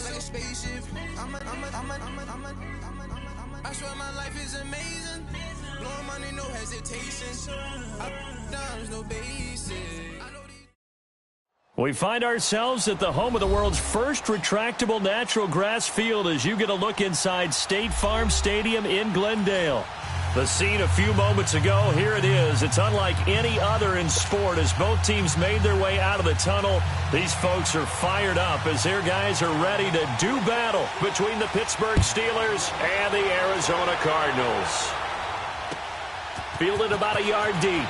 like a spaceship. I swear my life is amazing. Blowing money, no hesitation. Up, no basic. We find ourselves at the home of the world's first retractable natural grass field as you get a look inside State Farm Stadium in Glendale. The scene a few moments ago, here it is. It's unlike any other in sport as both teams made their way out of the tunnel. These folks are fired up as their guys are ready to do battle between the Pittsburgh Steelers and the Arizona Cardinals. Fielded about a yard deep.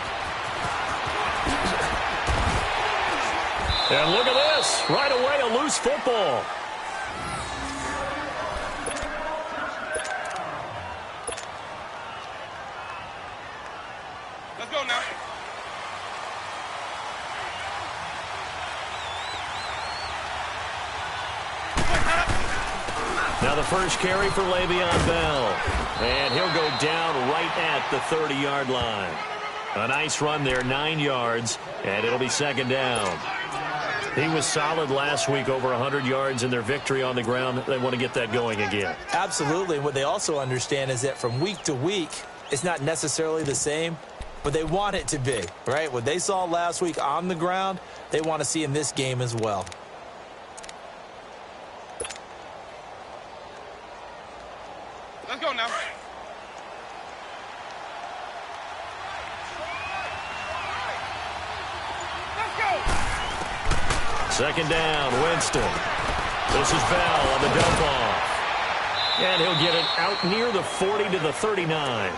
And look at this. Right away, a loose football. Let's go now. Now the first carry for Le'Veon Bell. And he'll go down right at the 30-yard line. A nice run there, 9 yards, and it'll be second down. He was solid last week, over 100 yards in their victory on the ground. They want to get that going again. Absolutely. What they also understand is that from week to week, it's not necessarily the same, but they want it to be, right? What they saw last week on the ground, they want to see in this game as well. Let's go now. Second down, Winston. This is Bell on the dump off. And he'll get it out near the 40 to the 39.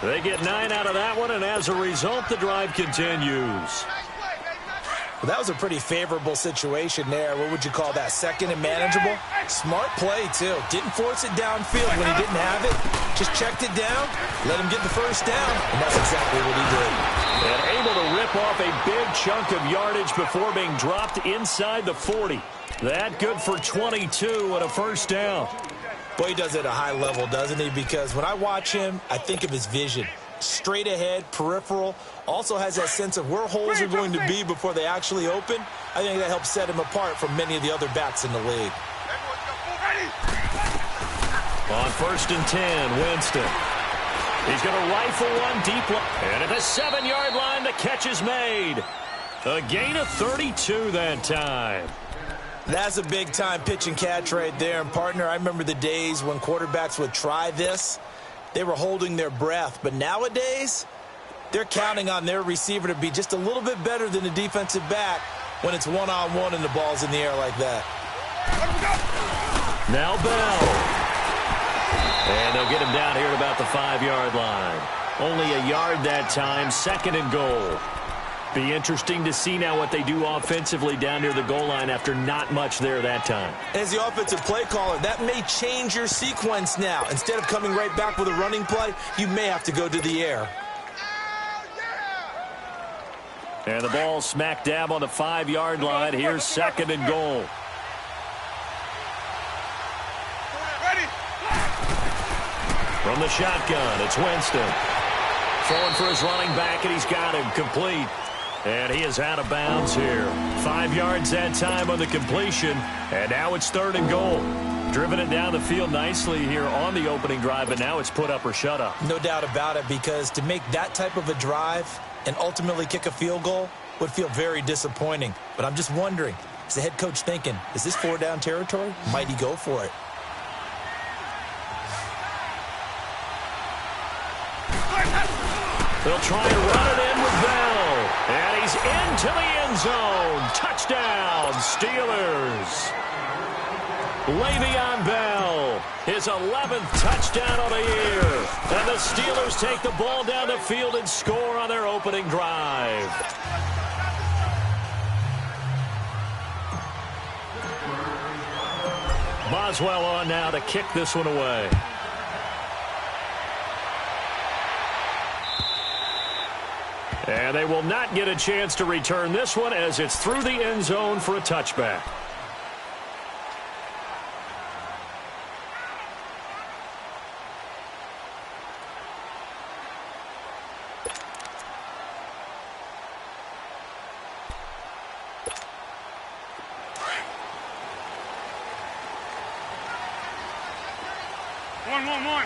They get 9 out of that one, and as a result, the drive continues. Well, that was a pretty favorable situation there. What would you call that? Second and manageable? Smart play, too. Didn't force it downfield when he didn't have it. Just checked it down, let him get the first down, and that's exactly what he did. And able to rip off a big chunk of yardage before being dropped inside the 40. That good for 22 and a first down. Boy, he does it at a high level, doesn't he? Because when I watch him, I think of his vision. Straight ahead, peripheral, also has that sense of where holes are going to be before they actually open. I think that helps set him apart from many of the other backs in the league. On first and 10, Winston. He's going to rifle one deep. And at the 7-yard line, the catch is made. A gain of 32 that time. That's a big-time pitch and catch right there. And, partner, I remember the days when quarterbacks would try this. They were holding their breath. But nowadays, they're counting on their receiver to be just a little bit better than the defensive back when it's one-on-one and the ball's in the air like that. Now Bell. And they'll get him down here at about the 5-yard line. Only a yard that time, second and goal. Be interesting to see now what they do offensively down near the goal line after not much there that time. As the offensive play caller, that may change your sequence now. Instead of coming right back with a running play, you may have to go to the air. And the ball smack dab on the 5-yard line. Here's second and goal. From the shotgun, it's Winston. Throwing for his running back, and he's got him complete. And he is out of bounds here. 5 yards that time on the completion, and now it's third and goal. Driven it down the field nicely here on the opening drive, but now it's put up or shut up. No doubt about it, because to make that type of a drive and ultimately kick a field goal would feel very disappointing. But I'm just wondering, is the head coach thinking, is this 4-down territory? Might he go for it? They'll try to run it in with Bell. And he's into the end zone. Touchdown, Steelers. Le'Veon Bell, his 11th touchdown of the year. And the Steelers take the ball down the field and score on their opening drive. Boswell on now to kick this one away. And they will not get a chance to return this one as it's through the end zone for a touchback. One.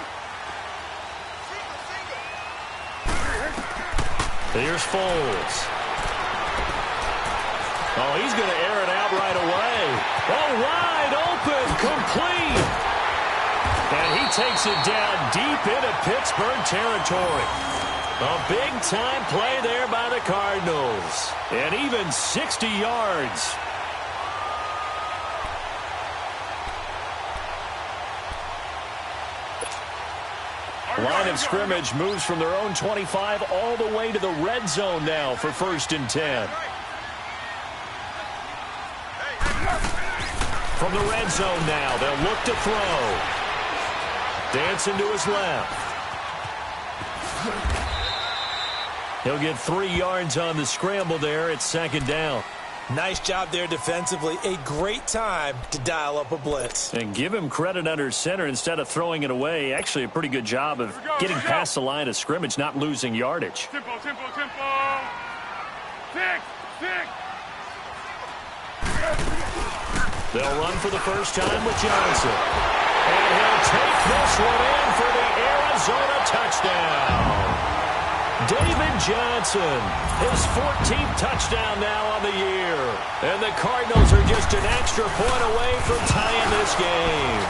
Here's Foles. Oh, he's going to air it out right away. Oh, wide open, complete. And he takes it down deep into Pittsburgh territory. A big-time play there by the Cardinals. And even 60 yards. Line of scrimmage moves from their own 25 all the way to the red zone now for 1st and 10. From the red zone now, they'll look to throw. Dancing to his left. He'll get 3 yards on the scramble there. It's 2nd down. Nice job there defensively. A great time to dial up a blitz. And give him credit under center instead of throwing it away. Actually, a pretty good job of getting past the line of scrimmage, not losing yardage. Tempo. Six. They'll run for the first time with Johnson. And he'll take this one in for the Arizona touchdown. David Johnson, his 14th touchdown now on the year. And the Cardinals are just an extra point away from tying this game.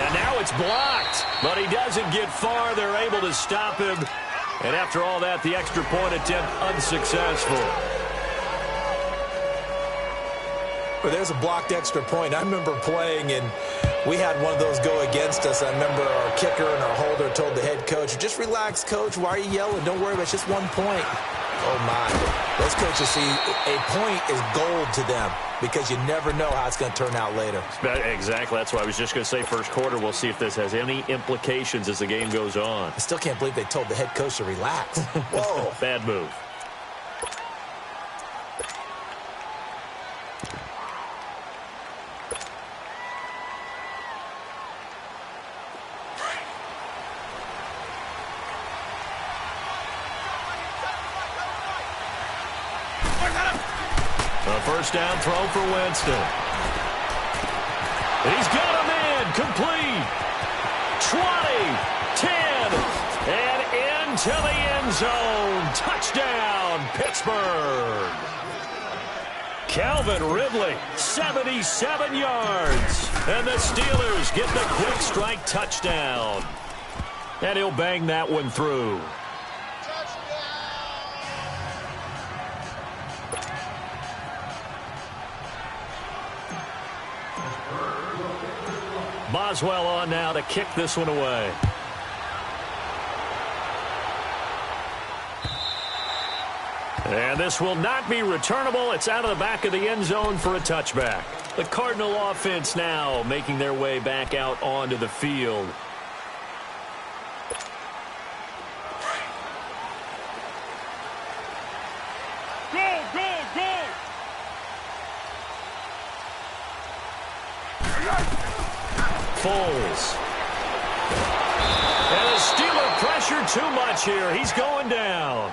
And now it's blocked, but he doesn't get far. They're able to stop him. And after all that, the extra point attempt unsuccessful. Well, there's a blocked extra point. I remember playing, and we had one of those go against us. I remember our kicker and our holder told the head coach, just relax, coach. Why are you yelling? Don't worry, it's just 1 point. Oh, my. Those coaches see a point is gold to them because you never know how it's going to turn out later. Exactly. That's why I was just going to say first quarter. We'll see if this has any implications as the game goes on. I still can't believe they told the head coach to relax. Whoa. Bad move. First down throw for Winston. He's got him in. Complete. 20, 10, and into the end zone. Touchdown, Pittsburgh. Calvin Ridley, 77 yards. And the Steelers get the quick strike touchdown. And he'll bang that one through. Boswell on now to kick this one away. And this will not be returnable. It's out of the back of the end zone for a touchback. The Cardinal offense now making their way back out onto the field. Foles. And the Steeler pressure too much here. He's going down.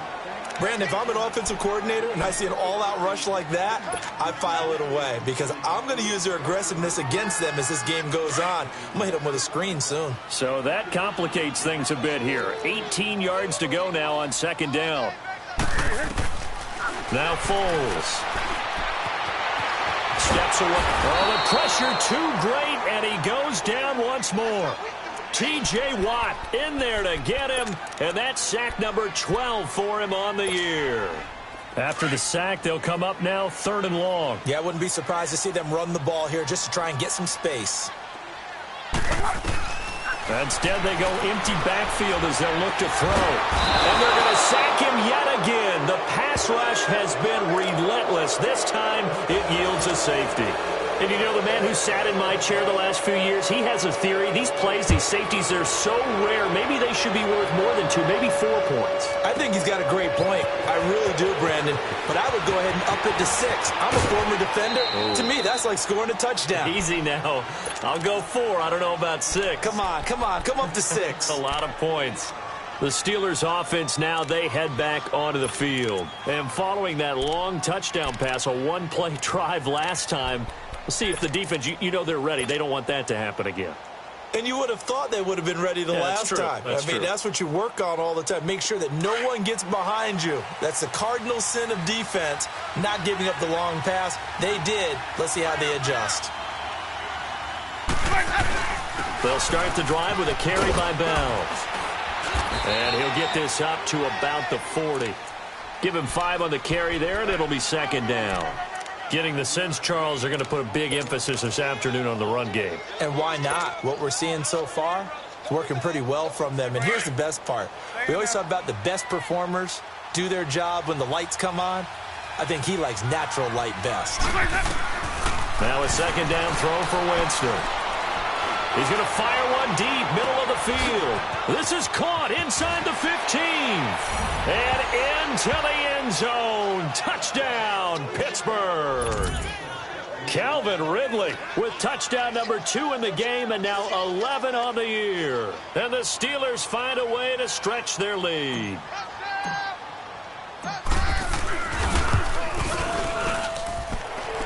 Brandon, if I'm an offensive coordinator and I see an all-out rush like that, I file it away because I'm going to use their aggressiveness against them as this game goes on. I'm going to hit them with a screen soon. So that complicates things a bit here. 18 yards to go now on 2nd down. Now Foles. Steps away. Oh, the pressure too great, and he goes down once more. T.J. Watt in there to get him, and that's sack number 12 for him on the year. After the sack, they'll come up now 3rd and long. Yeah, I wouldn't be surprised to see them run the ball here just to try and get some space. Instead, they go empty backfield as they'll look to throw. And they're going to sack him yet again. The pass rush has been relentless. This time, it yields a safety. And you know, the man who sat in my chair the last few years, he has a theory. These plays, these safeties, they're so rare. Maybe they should be worth more than 2, maybe 4 points. I think he's got a great point. I really do, Brandon. But I would go ahead and up it to 6. I'm a former defender. Ooh. To me, that's like scoring a touchdown. Easy now. I'll go 4. I don't know about 6. Come on. Come up to 6. A lot of points. The Steelers offense now, they head back onto the field. And following that long touchdown pass, a one-play drive last time, we'll see if the defense, you know they're ready. They don't want that to happen again. And you would have thought they would have been ready the last time. That's what you work on all the time. Make sure that no one gets behind you. That's the cardinal sin of defense, not giving up the long pass. They did. Let's see how they adjust. They'll start the drive with a carry by Bell. And he'll get this up to about the 40. Give him 5 on the carry there, and it'll be second down. Getting the sense, Charles, they're going to put a big emphasis this afternoon on the run game. And why not? What we're seeing so far is working pretty well from them. And here's the best part. We always talk about the best performers do their job when the lights come on. I think he likes natural light best. Now a second down throw for Winston. He's going to fire one deep, middle of the field. This is caught inside the 15. And into the end zone. Touchdown, Pittsburgh. Calvin Ridley with touchdown number 2 in the game and now 11 on the year. And the Steelers find a way to stretch their lead.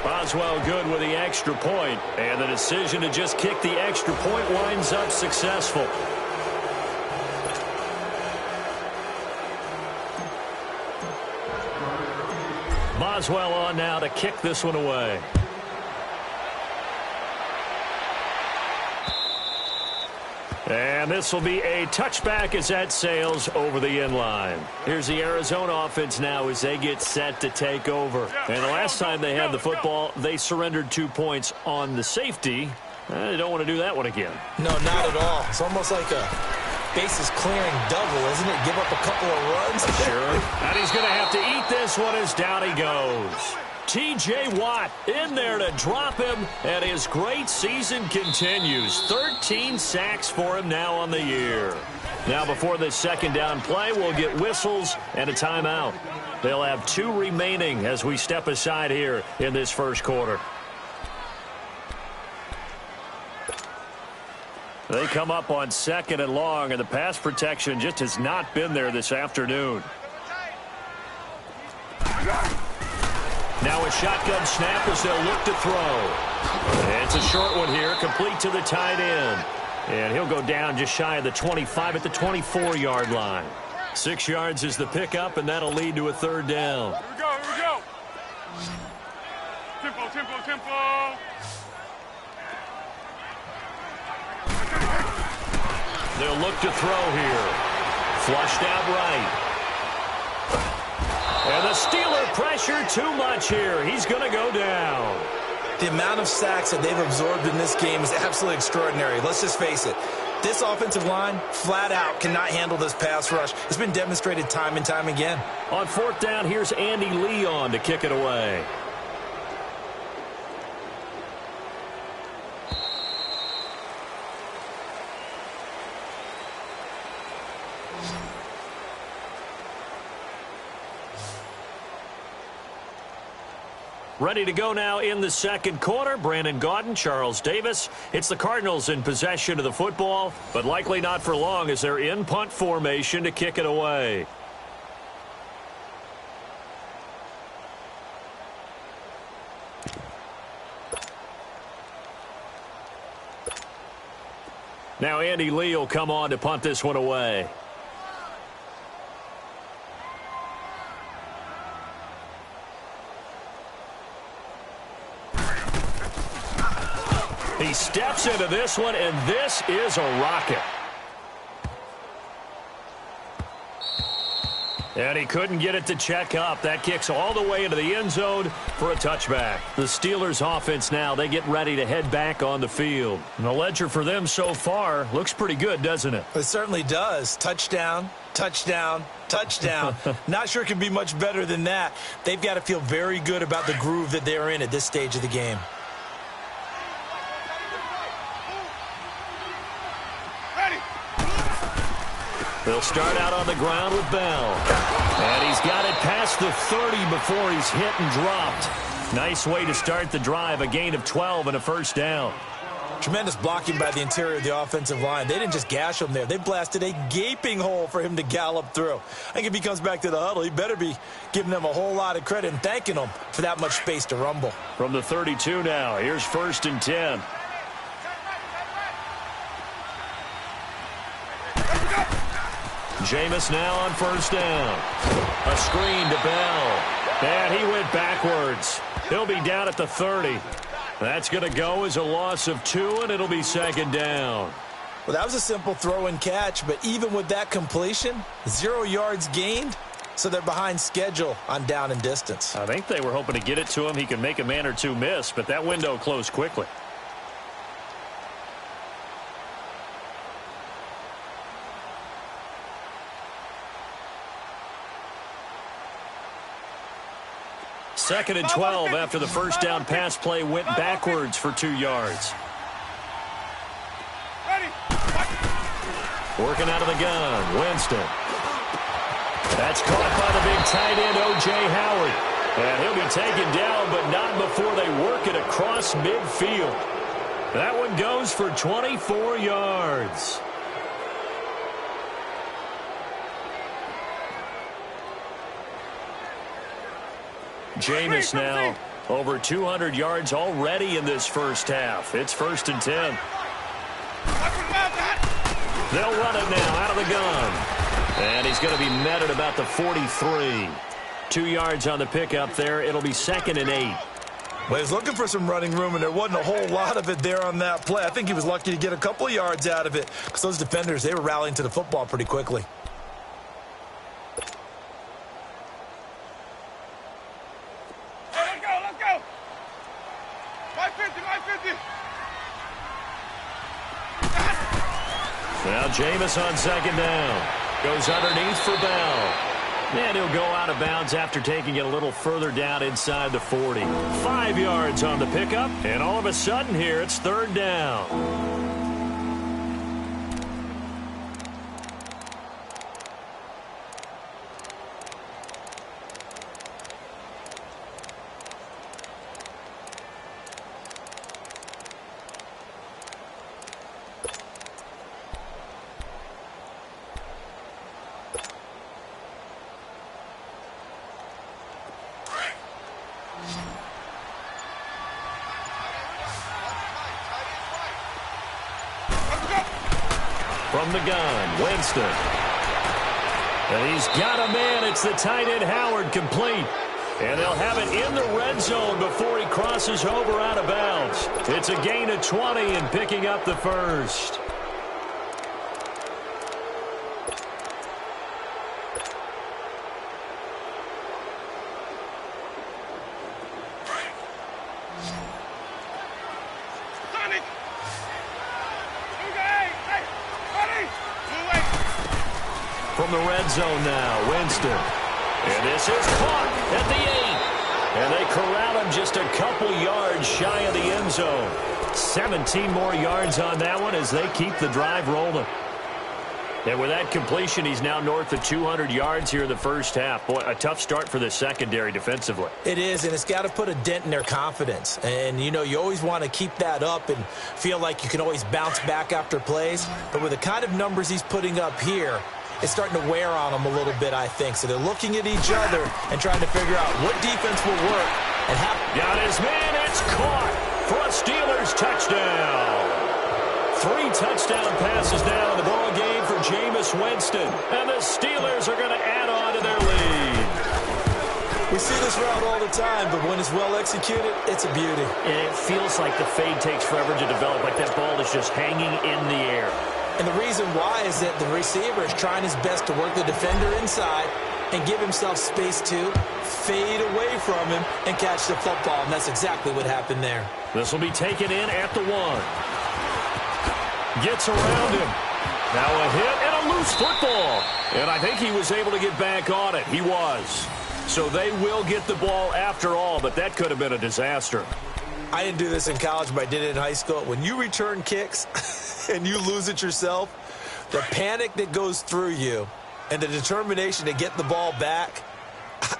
Boswell good with the extra point, and the decision to just kick the extra point winds up successful. Boswell on now to kick this one away. And this will be a touchback as that sails over the end line. Here's the Arizona offense now as they get set to take over. And the last time they had the football, they surrendered 2 points on the safety. They don't want to do that one again. No, not at all. It's almost like a bases clearing double, isn't it? Give up a couple of runs. Sure. And he's going to have to eat this one as down he goes. T.J. Watt in there to drop him, and his great season continues. 13 sacks for him now on the year. Now before this second down play, we'll get whistles and a timeout. They'll have 2 remaining as we step aside here in this first quarter. They come up on 2nd and long, and the pass protection just has not been there this afternoon. Now a shotgun snap as they'll look to throw. And it's a short one here, complete to the tight end. And he'll go down just shy of the 25 at the 24-yard line. 6 yards is the pickup, and that'll lead to a third down. Here we go, here we go. Tempo, tempo, tempo. They'll look to throw here. Flushed out right. And the Steeler pressure too much here. He's going to go down. The amount of sacks that they've absorbed in this game is absolutely extraordinary. Let's just face it. This offensive line, flat out, cannot handle this pass rush. It's been demonstrated time and time again. On 4th down, here's Andy Leon to kick it away. Ready to go now in the second quarter. Brandon Gaudin, Charles Davis. It's the Cardinals in possession of the football, but likely not for long as they're in punt formation to kick it away. Now Andy Lee will come on to punt this one away. He steps into this one, and this is a rocket. And he couldn't get it to check up. That kicks all the way into the end zone for a touchback. The Steelers offense now, they get ready to head back on the field. And the ledger for them so far looks pretty good, doesn't it? It certainly does. Touchdown, touchdown, touchdown. Not sure it can be much better than that. They've got to feel very good about the groove that they're in at this stage of the game. They'll start out on the ground with Bell. And he's got it past the 30 before he's hit and dropped. Nice way to start the drive, a gain of 12 and a first down. Tremendous blocking by the interior of the offensive line. They didn't just gash him there. They blasted a gaping hole for him to gallop through. I think if he comes back to the huddle, he better be giving them a whole lot of credit and thanking them for that much space to rumble. From the 32 now, here's 1st and 10. Jameis now on first down. A screen to Bell. And he went backwards. He'll be down at the 30. That's going to go as a loss of 2, and it'll be second down. Well, that was a simple throw and catch, but even with that completion, 0 yards gained, so they're behind schedule on down and distance. I think they were hoping to get it to him. He could make a man or two miss, but that window closed quickly. Second and 12 after the first down pass play went backwards for 2 yards. Working out of the gun, Winston. That's caught by the big tight end, O.J. Howard. And he'll be taken down, but not before they work it across midfield. That one goes for 24 yards. Jameis now over 200 yards already in this first half. It's 1st and 10. They'll run it now out of the gun. And he's going to be met at about the 43. 2 yards on the pickup there. It'll be 2nd and 8. Well, he's looking for some running room, and there wasn't a whole lot of it there on that play. I think he was lucky to get a couple of yards out of it because those defenders, they were rallying to the football pretty quickly. Now Jameis on second down. Goes underneath for Bell. And he'll go out of bounds after taking it a little further down inside the 40. 5 yards on the pickup. And all of a sudden here, it's 3rd down. From the gun, Winston. And he's got a man. It's the tight end, Howard, complete. And they'll have it in the red zone before he crosses over out of bounds. It's a gain of 20 and picking up the first. From the red zone now, Winston. And this is caught at the 8. And they corral him just a couple yards shy of the end zone. 17 more yards on that one as they keep the drive rolling. And with that completion, he's now north of 200 yards here in the first half. Boy, a tough start for the secondary defensively. It is, and it's got to put a dent in their confidence. And, you know, you always want to keep that up and feel like you can always bounce back after plays. But with the kind of numbers he's putting up here, it's starting to wear on them a little bit, I think. So they're looking at each other and trying to figure out what defense will work. And got his man. It's caught for a Steelers touchdown. 3 touchdown passes now in the ball game for Jameis Winston. And the Steelers are going to add on to their lead. We see this route all the time, but when it's well executed, it's a beauty. And it feels like the fade takes forever to develop, like that ball is just hanging in the air. And the reason why is that the receiver is trying his best to work the defender inside and give himself space to fade away from him and catch the football. And that's exactly what happened there. This will be taken in at the 1. Gets around him. Now a hit and a loose football. And I think he was able to get back on it. He was. So they will get the ball after all, but that could have been a disaster. I didn't do this in college, but I did it in high school. When you return kicks and you lose it yourself, the panic that goes through you and the determination to get the ball back,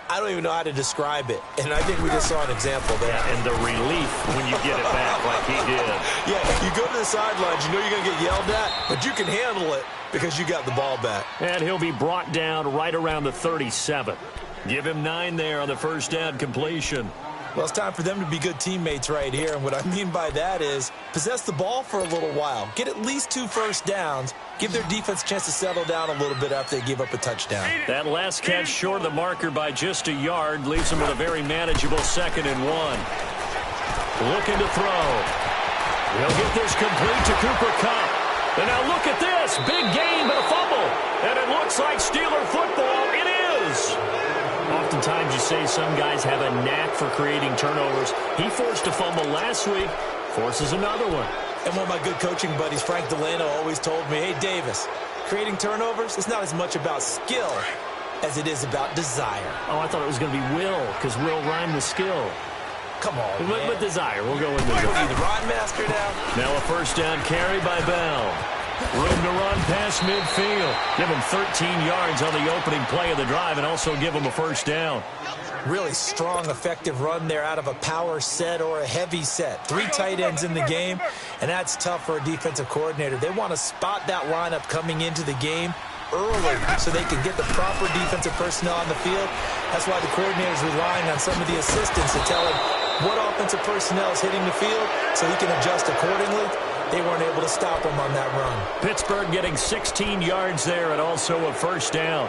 I don't even know how to describe it. And I think we just saw an example there. Yeah, and the relief when you get it back like he did. Yeah, you go to the sidelines, you know you're going to get yelled at, but you can handle it because you got the ball back. And he'll be brought down right around the 37. Give him 9 there on the first down completion. Well, it's time for them to be good teammates right here. And what I mean by that is possess the ball for a little while. Get at least 2 first downs. Give their defense a chance to settle down a little bit after they give up a touchdown. That last catch short of the marker by just a yard leaves them with a very manageable 2nd and 1. Looking to throw. He'll get this complete to Cooper Kupp. And now look at this. Big gain, but a fumble. And it looks like Steeler football. It is. Oftentimes you say some guys have a knack for creating turnovers. He forced a fumble last week, forces another one. And one of my good coaching buddies, Frank Delano, always told me, hey, Davis, creating turnovers is not as much about skill as it is about desire. Oh, I thought it was going to be will, because will rhyme with skill. Come on, man. But desire. We'll go with desire. What are you, the rhyme master now? Now a first down carry by Bell. Room to run past midfield. Give him 13 yards on the opening play of the drive and also give him a first down. Really strong, effective run there out of a power set or a heavy set. 3 tight ends in the game, and that's tough for a defensive coordinator. They want to spot that lineup coming into the game early so they can get the proper defensive personnel on the field. That's why the coordinator is relying on some of the assistants to tell him what offensive personnel is hitting the field so he can adjust accordingly. They weren't able to stop him on that run. Pittsburgh getting 16 yards there and also a first down.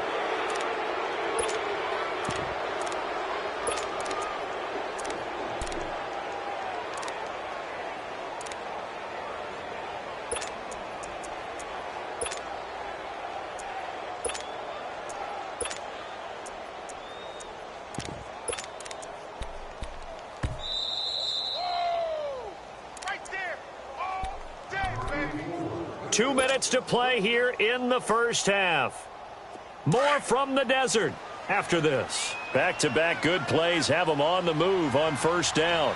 Right there. All day, baby. 2 minutes to play here in the first half. More from the desert after this. Back-to-back good plays have them on the move on first down.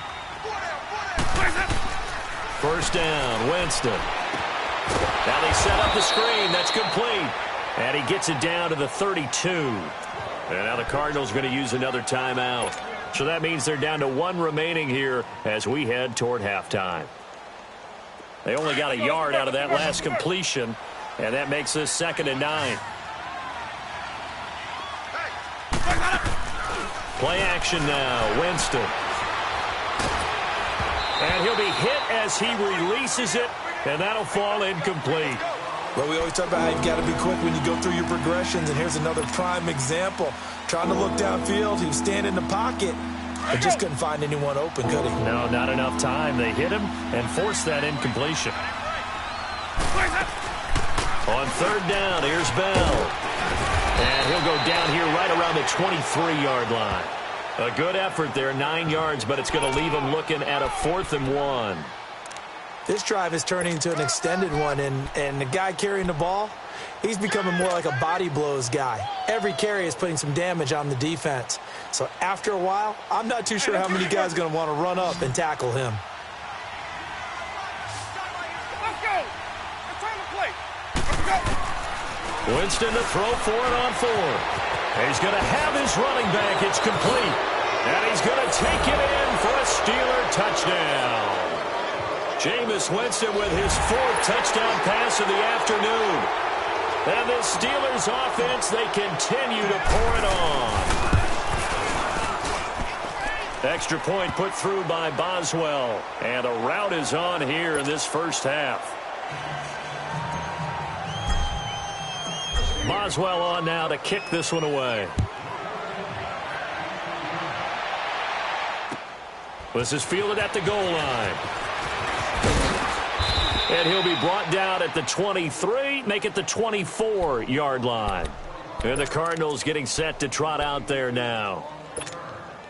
First down, Winston. Now they set up the screen. That's complete. And he gets it down to the 32. And now the Cardinals are going to use another timeout. So that means they're down to 1 remaining here as we head toward halftime. They only got a yard out of that last completion, and that makes this 2nd and 9. Play action now, Winston. And he'll be hit as he releases it, and that'll fall incomplete. Well, we always talk about how you've got to be quick when you go through your progressions, and here's another prime example. Trying to look downfield, he was standing in the pocket, but just couldn't find anyone open, could he? No, not enough time. They hit him and forced that incompletion. On 3rd down, here's Bell. And he'll go down here right around the 23-yard line. A good effort there, 9 yards, but it's going to leave him looking at a 4th and 1. This drive is turning into an extended one, and the guy carrying the ball, he's becoming more like a body blows guy. Every carry is putting some damage on the defense. So after a while, I'm not too sure how many guys are going to want to run up and tackle him. Let's go. It's time to play. Let's go. Winston to throw for it on 4. He's going to have his running back. It's complete. And he's going to take it in for a Steeler touchdown. Jameis Winston with his 4th touchdown pass of the afternoon. And the Steelers offense, they continue to pour it on. Extra point put through by Boswell. And a rout is on here in this first half. Boswell on now to kick this one away. This is fielded at the goal line. And he'll be brought down at the 23, make it the 24-yard line. And the Cardinals getting set to trot out there now.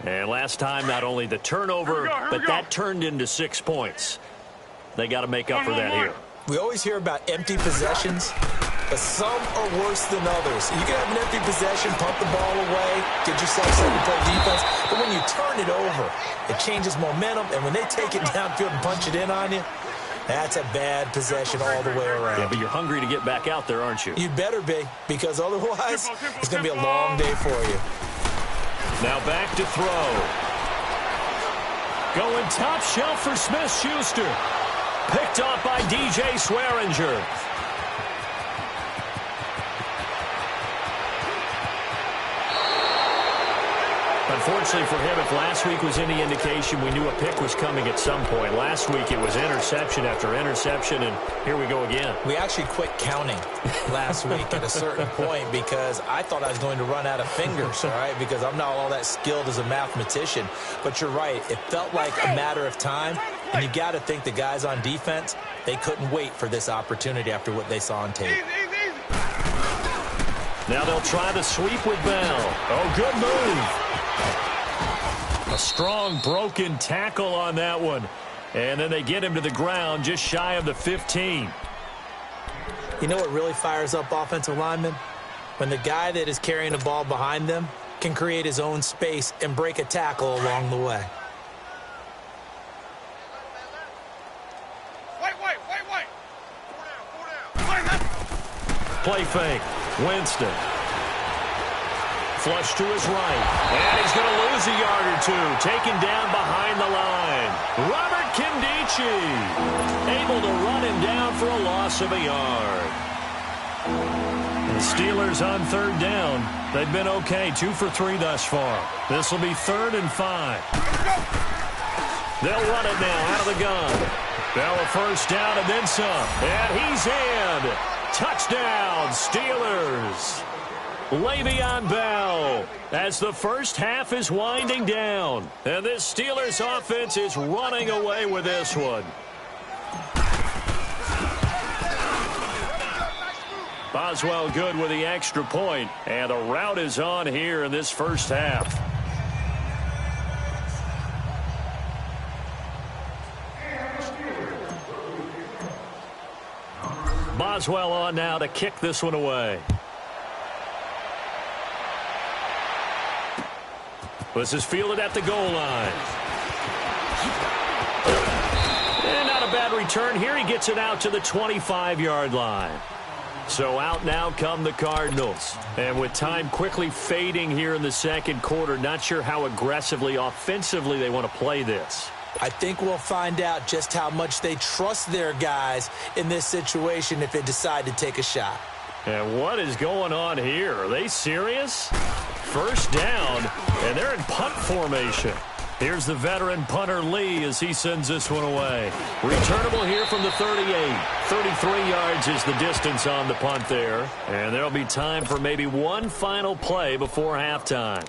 And last time, not only the turnover, but that turned into 6 points. They got to make up for that here. We always hear about empty possessions, but some are worse than others. You can have an empty possession, pump the ball away, get yourself set to play defense, but when you turn it over, it changes momentum, and when they take it downfield and punch it in on you, that's a bad possession all the way around. Yeah, but you're hungry to get back out there, aren't you? You better be, because otherwise, it's going to be a long day for you. Now back to throw. Going top shelf for Smith-Schuster. Picked off by DJ Swearinger. Unfortunately for him, if last week was any indication, we knew a pick was coming at some point. Last week it was interception after interception, and here we go again. We actually quit counting last week at a certain point because I thought I was going to run out of fingers, all right, because I'm not all that skilled as a mathematician. But you're right. It felt like a matter of time, and you got to think the guys on defense, they couldn't wait for this opportunity after what they saw on tape. Now they'll try the sweep with Bell. Oh, good move. A strong broken tackle on that one. And then they get him to the ground just shy of the 15. You know what really fires up offensive linemen? When the guy that is carrying the ball behind them can create his own space and break a tackle along the way. Wait. Four down. Play fake. Winston. Flush to his right. And he's going to lose a yard or two. Taken down behind the line. Robert Kindici able to run him down for a loss of a yard. The Steelers on third down. They've been okay. 2 for 3 thus far. This will be 3rd and 5. They'll run it now out of the gun. Bell a first down and then some. And he's in. Touchdown, Steelers. Le'Veon Bell as the first half is winding down. And this Steelers offense is running away with this one. Boswell good with the extra point. And the route is on here in this first half. Boswell on now to kick this one away. This is fielded at the goal line. And not a bad return here. He gets it out to the 25-yard line. So out now come the Cardinals. And with time quickly fading here in the second quarter, not sure how aggressively, offensively they want to play this. I think we'll find out just how much they trust their guys in this situation if they decide to take a shot. And what is going on here? Are they serious? First down, and they're in punt formation. Here's the veteran punter Lee as he sends this one away. Returnable here from the 38. 33 yards is the distance on the punt there. And there'll be time for maybe one final play before halftime.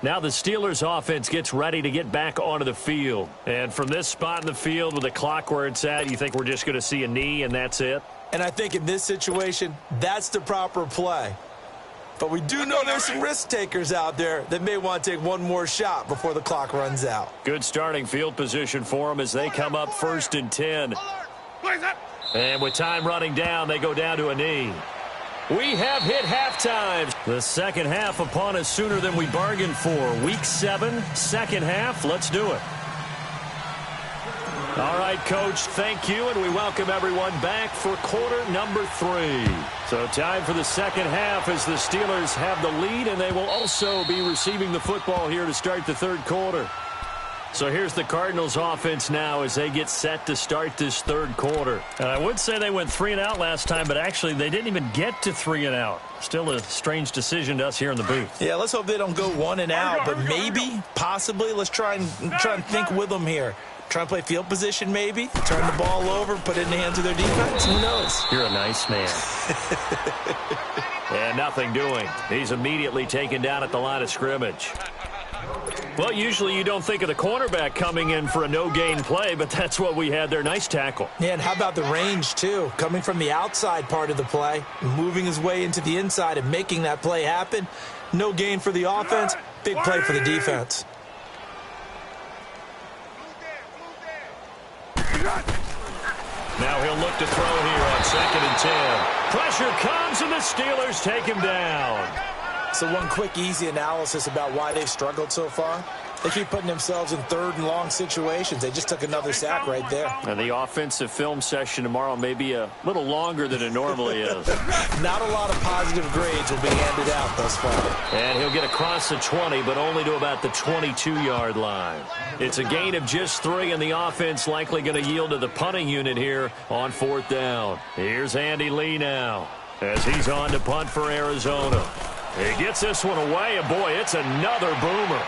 Now the Steelers offense gets ready to get back onto the field. And from this spot in the field with the clock where it's at, you think we're just going to see a knee and that's it? And I think in this situation, that's the proper play. But we do know there's some risk takers out there that may want to take one more shot before the clock runs out. Good starting field position for them as they come up 1st and 10. And with time running down, they go down to a knee. We have hit halftime. The second half upon us sooner than we bargained for. Week 7, second half. Let's do it. All right, Coach, thank you, and we welcome everyone back for quarter number 3. So time for the second half as the Steelers have the lead, and they will also be receiving the football here to start the third quarter. So here's the Cardinals offense now as they get set to start this third quarter. And I would say they went 3 and out last time, but actually they didn't even get to 3 and out. Still a strange decision to us here in the booth. Yeah, let's hope they don't go 1 and out, but maybe, possibly, let's try and think with them here. Try and play field position maybe, turn the ball over, put it in the hands of their defense. Who knows? You're a nice man. And nothing doing. He's immediately taken down at the line of scrimmage. Well, usually you don't think of the cornerback coming in for a no-gain play, but that's what we had there. Nice tackle. Yeah, and how about the range, too? Coming from the outside part of the play, moving his way into the inside and making that play happen. No gain for the offense, big play for the defense. Now he'll look to throw here on 2nd and 10. Pressure comes, and the Steelers take him down. So one quick, easy analysis about why they've struggled so far. They keep putting themselves in 3rd and long situations. They just took another sack right there. And the offensive film session tomorrow may be a little longer than it normally is. Not a lot of positive grades will be handed out thus far. And he'll get across the 20, but only to about the 22-yard line. It's a gain of just 3, and the offense likely going to yield to the punting unit here on 4th down. Here's Andy Lee now as he's on to punt for Arizona. He gets this one away, and boy, it's another boomer.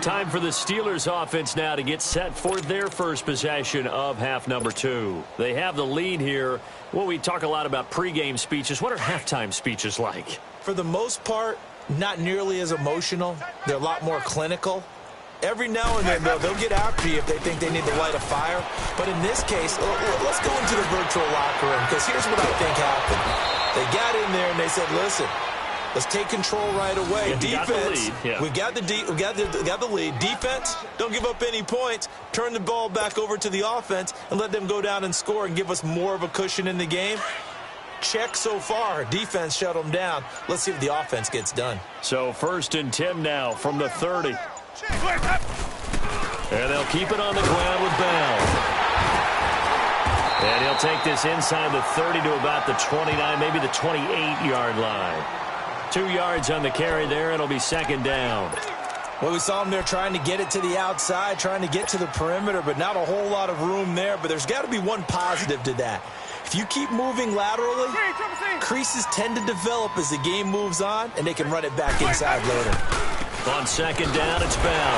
Time for the Steelers offense now to get set for their first possession of half number 2. They have the lead here. Well, we talk a lot about pregame speeches. What are halftime speeches like? For the most part, not nearly as emotional. They're a lot more clinical. Every now and then, they'll get after you if they think they need to light a fire. But in this case, let's go into the virtual locker room, because here's what I think happened. They got in there and they said, listen, let's take control right away. Yeah, defense, we got the lead. Defense, don't give up any points. Turn the ball back over to the offense and let them go down and score and give us more of a cushion in the game. Check so far. Defense shut them down. Let's see if the offense gets done. So 1st and 10 now from the 30. And they'll keep it on the ground with Bell. And he'll take this inside the 30 to about the 29, maybe the 28-yard line. 2 yards on the carry there. It'll be 2nd down. Well, we saw him there trying to get it to the outside, trying to get to the perimeter, but not a whole lot of room there. But there's got to be one positive to that. If you keep moving laterally, creases tend to develop as the game moves on, and they can run it back inside later. On 2nd down, it's Bell.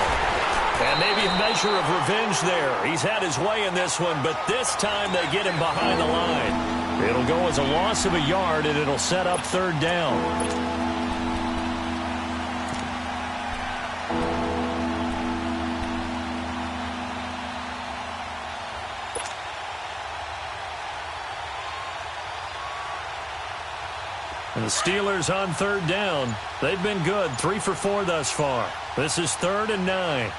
And maybe a measure of revenge there. He's had his way in this one, but this time they get him behind the line. It'll go as a loss of a yard, and it'll set up 3rd down. And the Steelers on 3rd down. They've been good, 3 for 4 thus far. This is 3rd and 9.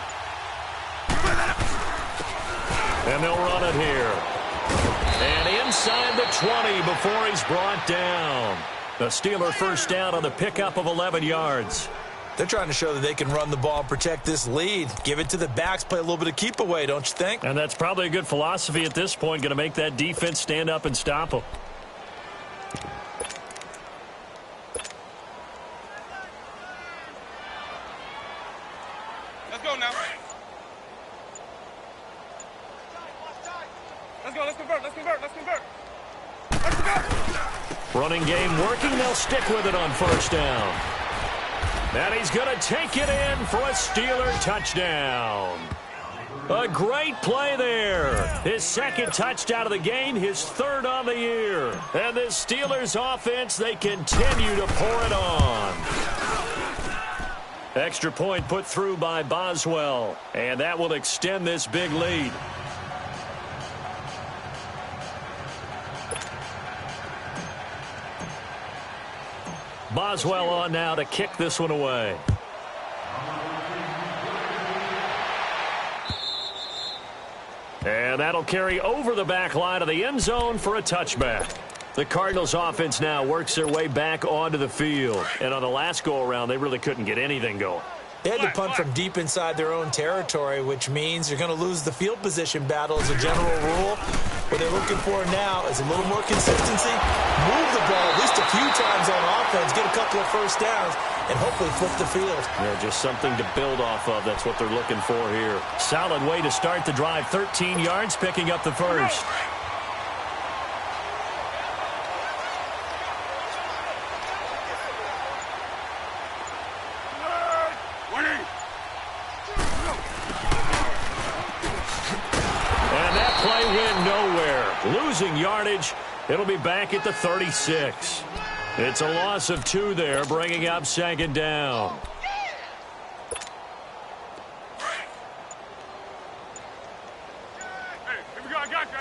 And they'll run it here. And inside the 20 before he's brought down. The Steeler first down on the pickup of 11 yards. They're trying to show that they can run the ball and protect this lead. Give it to the backs, play a little bit of keep away, don't you think? And that's probably a good philosophy at this point, going to make that defense stand up and stop them. Let's go now. Let's go, let's convert, let's convert, let's convert. Let's go. Running game working, they'll stick with it on 1st down. And he's going to take it in for a Steeler touchdown. A great play there. His 2nd touchdown of the game, his 3rd on the year. And this Steelers offense, they continue to pour it on. Extra point put through by Boswell. And that will extend this big lead. Boswell on now to kick this one away. And that'll carry over the back line of the end zone for a touchback. The Cardinals offense now works their way back onto the field. And on the last go-around, they really couldn't get anything going. They had to punt from deep inside their own territory, which means you're going to lose the field position battle as a general rule. What they're looking for now is a little more consistency, move the ball at least a few times on offense, get a couple of first downs, and hopefully flip the field. Yeah, just something to build off of. That's what they're looking for here. Solid way to start the drive. 13 yards, picking up the first. Losing yardage. It'll be back at the 36. It's a loss of 2 there, bringing up 2nd down. Hey, here we go, I got you.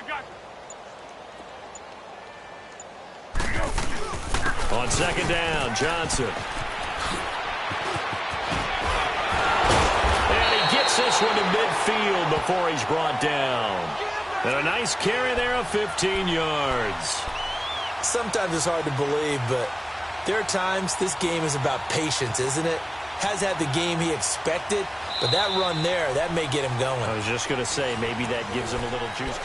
On 2nd down, Johnson. And he gets this one to midfield before he's brought down. And a nice carry there of 15 yards. Sometimes it's hard to believe, but there are times this game is about patience, isn't it? Has had the game he expected, but that run there, that may get him going. I was just going to say, maybe that gives him a little juice.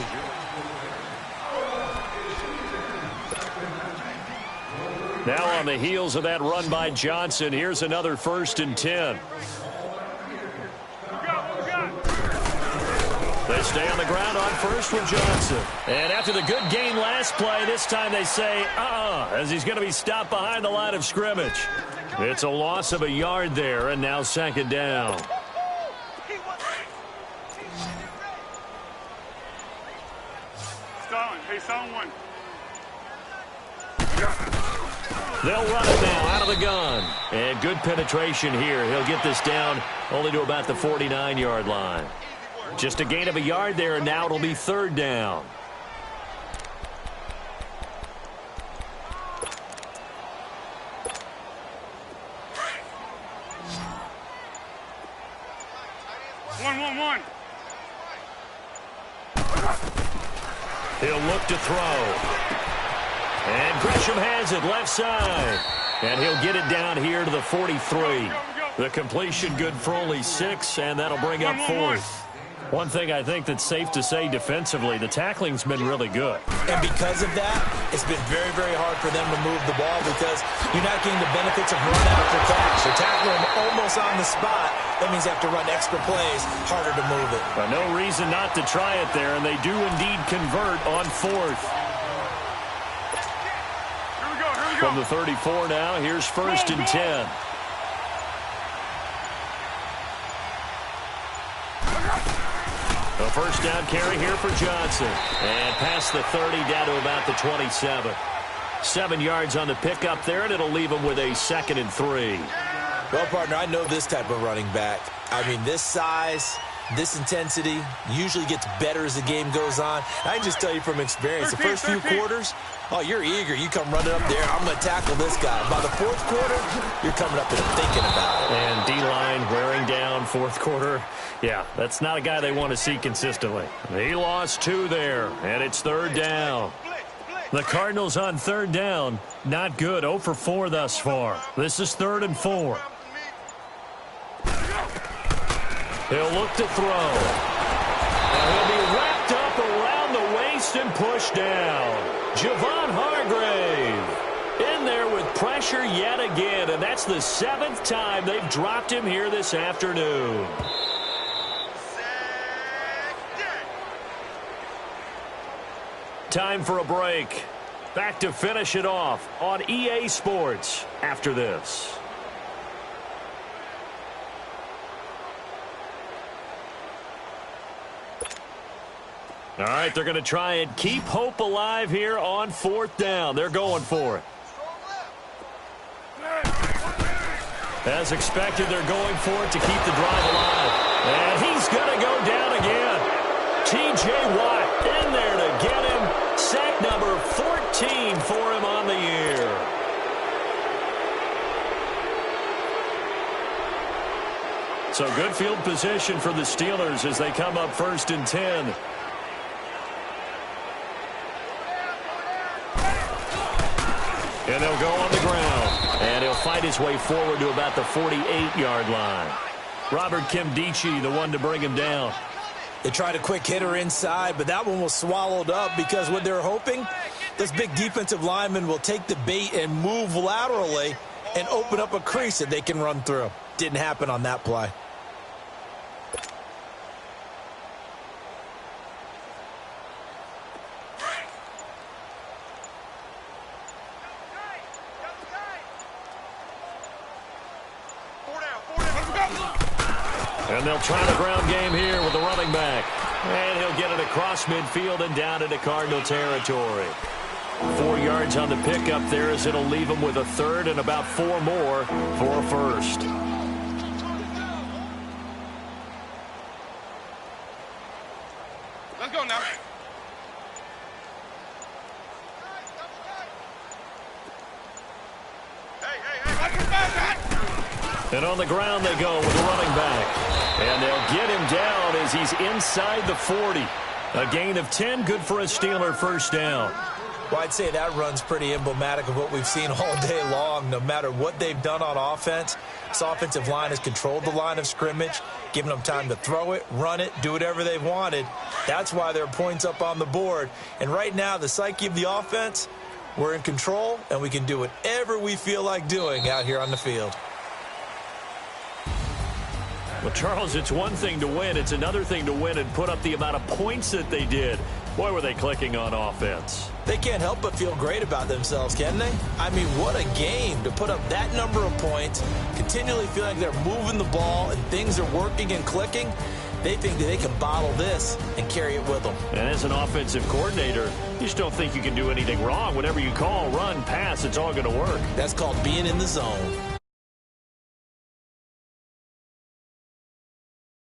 Now on the heels of that run by Johnson, here's another 1st and 10. They stay on the ground on first with Johnson. And after the good gain last play, this time they say, as he's going to be stopped behind the line of scrimmage. It's a loss of a yard there, and now second down. Hey, someone. They'll run it now out of the gun. And good penetration here. He'll get this down only to about the 49-yard line. Just a gain of a yard there, and now it'll be third down. One. He'll look to throw. And Gresham has it left side. And he'll get it down here to the 43. The completion good for only 6, and that'll bring up fourth. One thing I think that's safe to say defensively, the tackling's been really good. And because of that, it's been very, very hard for them to move the ball because you're not getting the benefits of run after catch. You're tackling them almost on the spot. That means you have to run extra plays, harder to move it. But no reason not to try it there, and they do indeed convert on fourth. Here we go. From the 34 now, here's first and 10. A first down carry here for Johnson. And past the 30 down to about the 27. 7 yards on the pickup there, and it'll leave him with a 2nd and 3. Well, partner, I know this type of running back. I mean, this size, this intensity usually gets better as the game goes on. I can just tell you from experience, the first few quarters, you're eager. You come running up there, I'm going to tackle this guy. By the fourth quarter, you're coming up and thinking about it. And D-line wearing down fourth quarter. Yeah, that's not a guy they want to see consistently. He lost 2 there, and it's third down. The Cardinals on third down, not good. 0 for 4 thus far. This is 3rd and 4. He'll look to throw. And he'll be wrapped up around the waist and pushed down. Javon Hargrave in there with pressure yet again, and that's the 7th time they've dropped him here this afternoon. Time for a break. Back to finish it off on EA Sports after this. All right, they're going to try and keep hope alive here on 4th down. They're going for it. As expected, they're going for it to keep the drive alive. And he's going to go down again. T.J. Watt in there to get him. Sack number 14 for him on the year. So good field position for the Steelers as they come up 1st and 10. And they'll go on the ground. And he'll fight his way forward to about the 48-yard line. Robert Kimdichie, the one to bring him down. They tried a quick hitter inside, but that one was swallowed up because what they're hoping, this big defensive lineman will take the bait and move laterally and open up a crease that they can run through. Didn't happen on that play. And they'll try the ground game here with the running back. And he'll get it across midfield and down into Cardinal territory. 4 yards on the pickup there as it'll leave him with a 3rd and about 4 more for a 1st. Let's go now. And on the ground they go with the running back. And they'll get him down as he's inside the 40. A gain of 10, good for a Steeler first down. Well, I'd say that run's pretty emblematic of what we've seen all day long. No matter what they've done on offense, this offensive line has controlled the line of scrimmage, given them time to throw it, run it, do whatever they've wanted. That's why there are points up on the board. And right now, the psyche of the offense, we're in control, and we can do whatever we feel like doing out here on the field. Well, Charles, it's one thing to win. It's another thing to win and put up the amount of points that they did. Boy, were they clicking on offense. They can't help but feel great about themselves, can they? I mean, what a game to put up that number of points, continually feeling like they're moving the ball and things are working and clicking. They think that they can bottle this and carry it with them. And as an offensive coordinator, you just don't think you can do anything wrong. Whatever you call, run, pass, it's all going to work. That's called being in the zone.